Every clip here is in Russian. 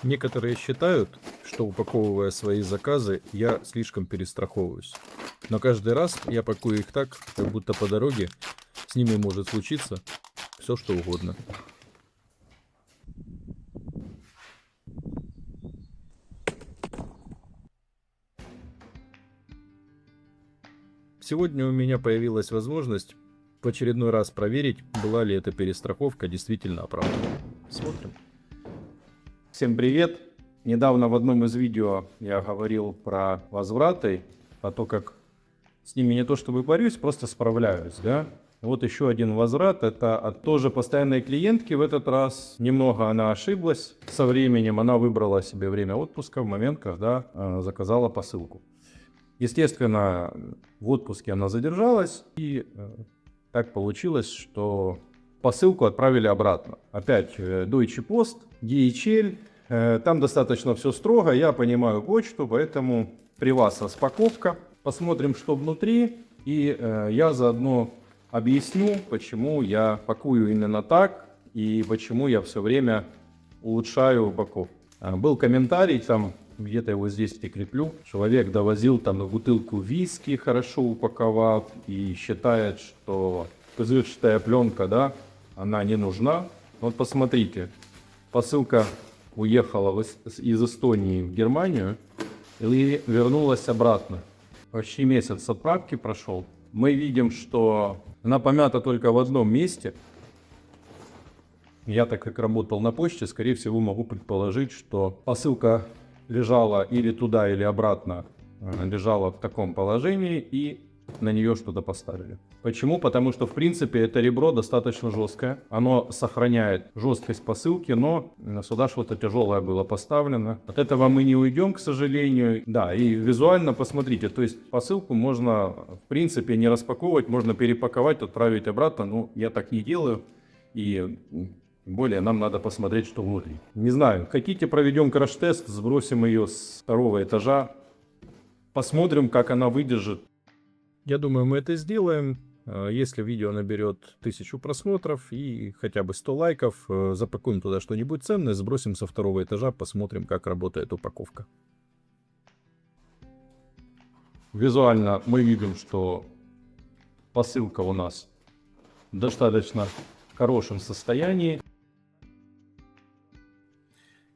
Некоторые считают, что упаковывая свои заказы, я слишком перестраховываюсь. Но каждый раз я пакую их так, как будто по дороге с ними может случиться все что угодно. Сегодня у меня появилась возможность в очередной раз проверить, была ли эта перестраховка действительно оправдана. Смотрим. Всем привет! Недавно в одном из видео я говорил про возвраты, про то, как с ними не то чтобы борюсь, просто справляюсь, да? Вот еще один возврат, это от тоже постоянной клиентки. В этот раз немного она ошиблась со временем, она выбрала себе время отпуска в момент, когда заказала посылку. Естественно, в отпуске она задержалась, и так получилось, что посылку отправили обратно. Опять Deutsche Post, DHL. Там достаточно все строго, я понимаю почту, поэтому при вас распаковка. Посмотрим, что внутри, и я заодно объясню, почему я пакую именно так, и почему я все время улучшаю упаковку. Был комментарий там, где-то его здесь прикреплю. Человек довозил там бутылку виски, хорошо упаковав, и считает, что пузырчатая пленка, да, она не нужна. Вот посмотрите, посылка уехала из Эстонии в Германию и вернулась обратно. Почти месяц отправки прошел. Мы видим, что она помята только в одном месте. Я, так как работал на почте, скорее всего, могу предположить, что посылка лежала или туда, или обратно, лежала в таком положении, и на нее что-то поставили. Почему? Потому что, в принципе, это ребро достаточно жесткое. Оно сохраняет жесткость посылки, но сюда что-то тяжелое было поставлено. От этого мы не уйдем, к сожалению. Да, и визуально посмотрите, то есть посылку можно, в принципе, не распаковывать, можно перепаковать, отправить обратно. Но я так не делаю. И тем более нам надо посмотреть, что внутри. Не знаю, хотите, проведем краш-тест, сбросим ее с второго этажа, посмотрим, как она выдержит. Я думаю, мы это сделаем. Если видео наберет 1000 просмотров и хотя бы 100 лайков, запакуем туда что-нибудь ценное, сбросим со второго этажа, посмотрим, как работает упаковка. Визуально мы видим, что посылка у нас в достаточно хорошем состоянии.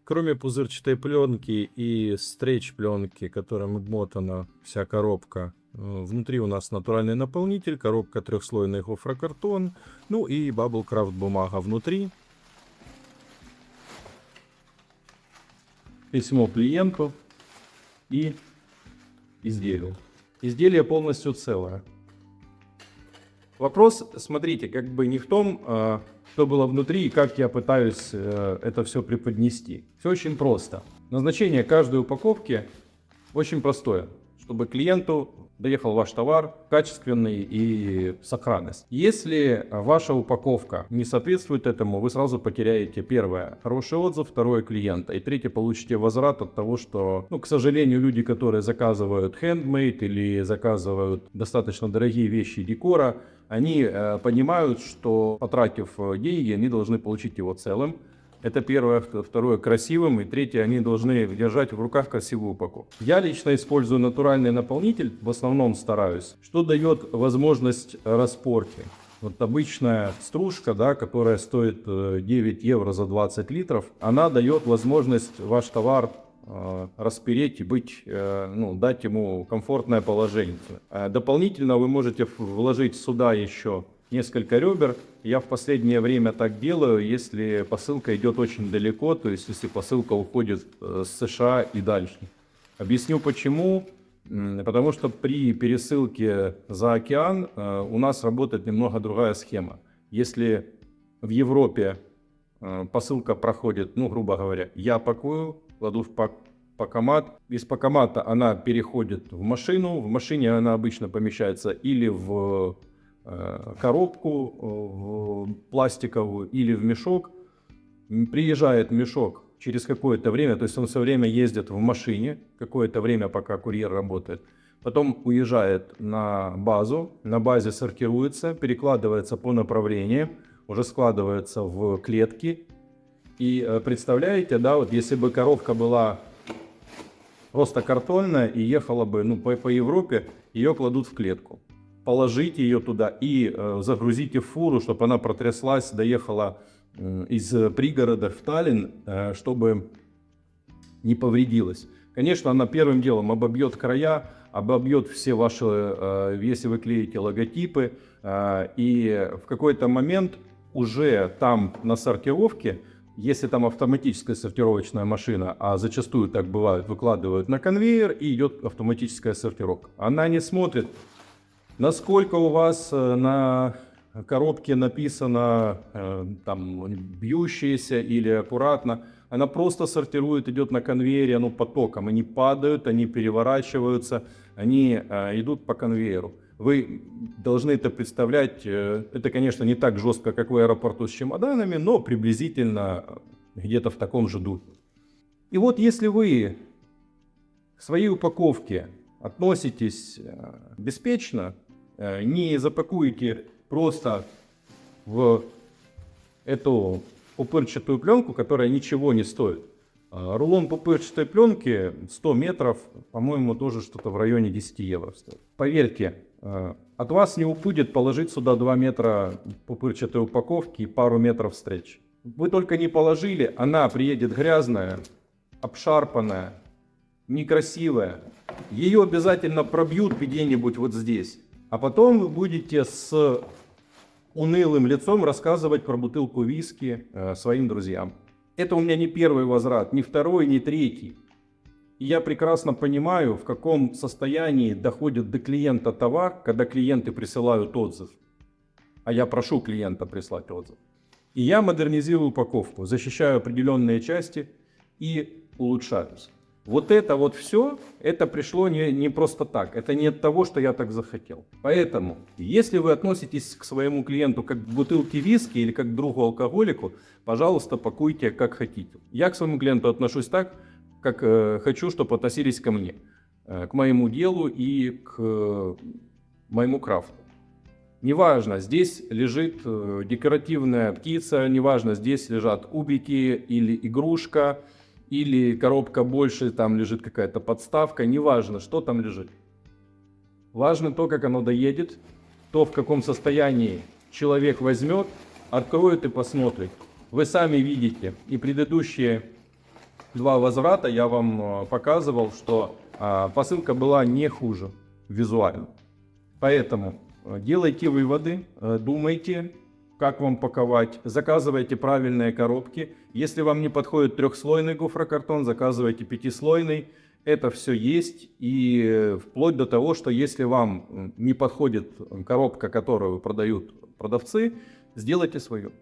Кроме пузырчатой пленки и стрейч-пленки, которым обмотана вся коробка, внутри у нас натуральный наполнитель, коробка трехслойный гофрокартон, ну и Bubble бумага внутри. Письмо клиенту и изделие. Изделие полностью целое. Вопрос, смотрите, как бы не в том, что было внутри и как я пытаюсь это все преподнести. Все очень просто. Назначение каждой упаковки очень простое, чтобы клиенту доехал ваш товар качественный и сохранность. Если ваша упаковка не соответствует этому, вы сразу потеряете первое хороший отзыв, второе клиента, и третье получите возврат от того, что, к сожалению, люди, которые заказывают handmade или заказывают достаточно дорогие вещи декора, они понимают, что потратив деньги, они должны получить его целым. Это первое. Второе, красивым. И третье, они должны держать в руках красивую упаковку. Я лично использую натуральный наполнитель, в основном стараюсь, что дает возможность распорки. Вот обычная стружка, да, которая стоит 9 евро за 20 литров, она дает возможность ваш товар распереть и дать ему комфортное положение. Дополнительно вы можете вложить сюда еще несколько ребер. Я в последнее время так делаю, если посылка идет очень далеко, то есть если посылка уходит с США и дальше. Объясню почему. Потому что при пересылке за океан у нас работает немного другая схема. Если в Европе посылка проходит, грубо говоря, я пакую, кладу в пакомат. Из пакомата она переходит в машину. В машине она обычно помещается или в коробку в пластиковую или в мешок. Приезжает мешок через какое-то время, то есть он все время ездит в машине, какое-то время, пока курьер работает. Потом уезжает на базу, на базе сортируется, перекладывается по направлениям, уже складывается в клетки И представляете, да, вот если бы коробка была просто картонная и ехала бы, ну, по Европе, ее кладут в клетку. Положите ее туда и загрузите в фуру, чтобы она протряслась, доехала из пригорода в Таллин, чтобы не повредилась. Конечно, она первым делом обобьет края, обобьет все ваши, если вы клеите логотипы, и в какой-то момент уже там на сортировке, если там автоматическая сортировочная машина, а зачастую так бывает, выкладывают на конвейер и идет автоматическая сортировка. Она не смотрит, насколько у вас на коробке написано там бьющееся или аккуратно. Она просто сортирует, идет на конвейере, оно потоком. Они падают, они переворачиваются, они идут по конвейеру. Вы должны это представлять. Это, конечно, не так жестко, как в аэропорту с чемоданами, но приблизительно где-то в таком же духе. И вот если вы к своей упаковке относитесь беспечно, не запакуете просто в эту пупырчатую пленку, которая ничего не стоит. Рулон пупырчатой пленки 100 метров, по-моему, тоже что-то в районе 10 евро стоит. Поверьте, от вас не убудет положить сюда 2 метра пупырчатой упаковки и пару метров встреч. Вы только не положили, она приедет грязная, обшарпанная, некрасивая. Ее обязательно пробьют где-нибудь вот здесь. А потом вы будете с унылым лицом рассказывать про бутылку виски своим друзьям. Это у меня не первый возврат, не второй, не третий. И я прекрасно понимаю, в каком состоянии доходит до клиента товар, когда клиенты присылают отзыв. А я прошу клиента прислать отзыв. И я модернизирую упаковку, защищаю определенные части и улучшаюсь. Вот это вот все, это пришло не просто так. Это не от того, что я так захотел. Поэтому, если вы относитесь к своему клиенту как к бутылке виски или как к другу алкоголику, пожалуйста, пакуйте как хотите. Я к своему клиенту отношусь так, как хочу, чтобы относились ко мне, к моему делу и к моему крафту. Неважно, здесь лежит декоративная птица, неважно, здесь лежат кубики или игрушка, или коробка больше, там лежит какая-то подставка, неважно, что там лежит. Важно то, как оно доедет, то, в каком состоянии человек возьмет, откроет и посмотрит. Вы сами видите, и предыдущие 2 возврата я вам показывал, что посылка была не хуже визуально. Поэтому делайте выводы, думайте, как вам паковать, заказывайте правильные коробки. Если вам не подходит 3-слойный гофрокартон, заказывайте 5-слойный. Это все есть, и вплоть до того, что если вам не подходит коробка, которую продают продавцы, сделайте свою.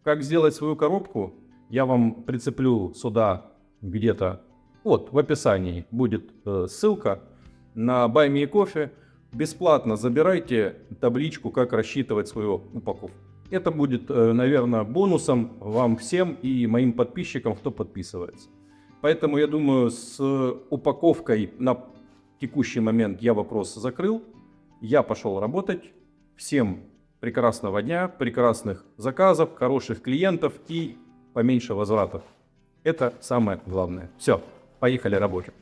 Как сделать свою коробку, я вам прицеплю сюда где-то, вот в описании будет ссылка на Buy Me Coffee. Бесплатно забирайте табличку, как рассчитывать свою упаковку. Это будет, наверное, бонусом вам всем и моим подписчикам, кто подписывается. Поэтому я думаю, с упаковкой на текущий момент я вопрос закрыл. Я пошел работать. Всем прекрасного дня, прекрасных заказов, хороших клиентов и поменьше возвратов. Это самое главное. Все, поехали работать.